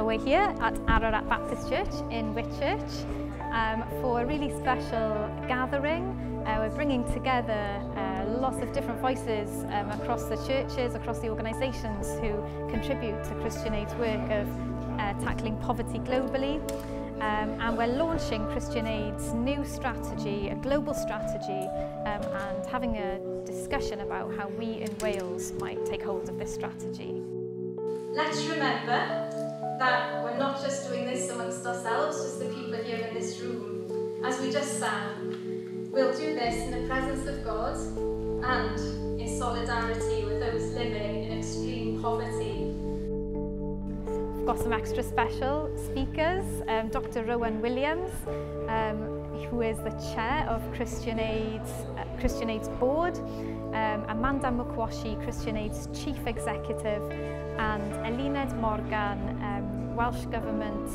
So we're here at Ararat Baptist Church in Whitchurch for a really special gathering. We're bringing together lots of different voices across the churches, across the organisations who contribute to Christian Aid's work of tackling poverty globally. And we're launching Christian Aid's new strategy, a global strategy, and having a discussion about how we in Wales might take hold of this strategy. Let's remember that we're not just doing this amongst ourselves, just the people here in this room. As we just sang, we'll do this in the presence of God and in solidarity with those living in extreme poverty. We've got some extra special speakers, Dr. Rowan who is the chair of Christian Aid's board, Amanda Mukwashi, Christian Aid's chief executive, and Eluned Morgan, Welsh Government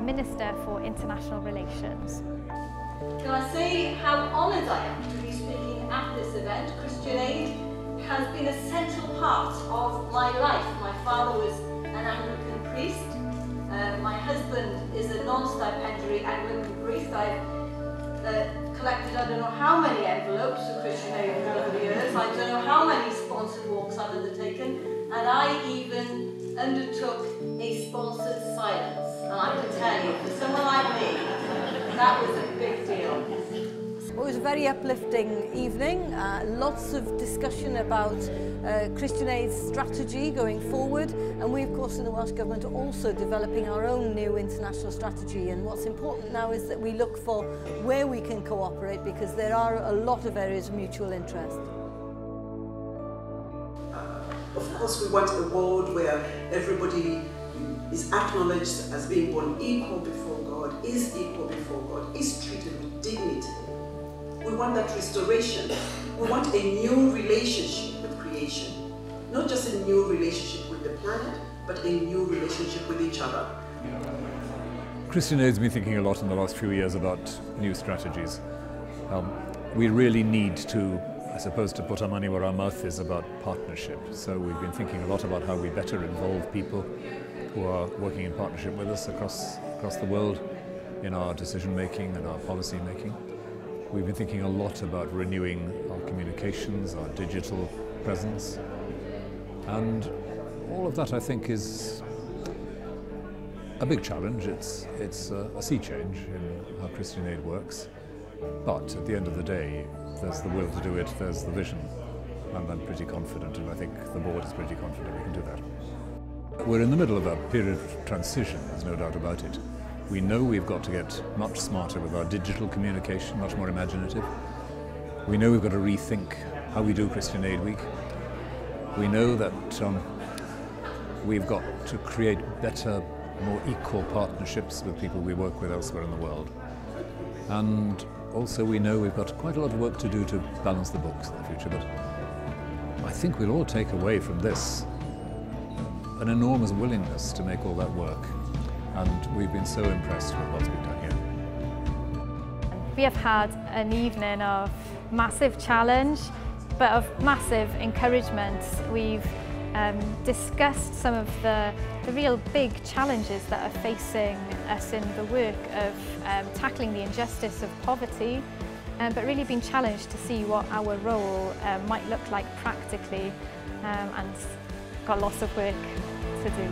Minister for International Relations. Can I say how honoured I am to be speaking at this event? Christian Aid has been a central part of my life. My father was an Anglican priest. My husband is a non-stipendiary Anglican priest. I've collected I don't know how many envelopes for Christian Aid over the years. I don't know how many sponsored walks I've undertaken, and I even undertook a sponsored silence. And I can tell you, for someone like me, that was a big deal. It was a very uplifting evening, lots of discussion about Christian Aid's strategy going forward, and we of course in the Welsh Government are also developing our own new international strategy, and what's important now is that we look for where we can cooperate, because there are a lot of areas of mutual interest. Of course we want a world where everybody is acknowledged as being born equal before God, is equal before God, is treated with dignity. We want that restoration. We want a new relationship with creation. Not just a new relationship with the planet, but a new relationship with each other. Christian Aid's been thinking a lot in the last few years about new strategies. We really need to, I suppose, to put our money where our mouth is about partnership. So we've been thinking a lot about how we better involve people who are working in partnership with us across the world in our decision making and our policy making. We've been thinking a lot about renewing our communications, our digital presence, and all of that I think is a big challenge. It's a sea change in how Christian Aid works, but at the end of the day there's the will to do it, there's the vision, and I'm pretty confident, and I think the board is pretty confident we can do that. We're in the middle of a period of transition, there's no doubt about it. We know we've got to get much smarter with our digital communication, much more imaginative. We know we've got to rethink how we do Christian Aid Week. We know that we've got to create better, more equal partnerships with people we work with elsewhere in the world. And also we know we've got quite a lot of work to do to balance the books in the future, but I think we'll all take away from this an enormous willingness to make all that work. And we've been so impressed with what's been done here. We have had an evening of massive challenge, but of massive encouragement. We've discussed some of the real big challenges that are facing us in the work of tackling the injustice of poverty, but really been challenged to see what our role might look like practically, and got lots of work to do.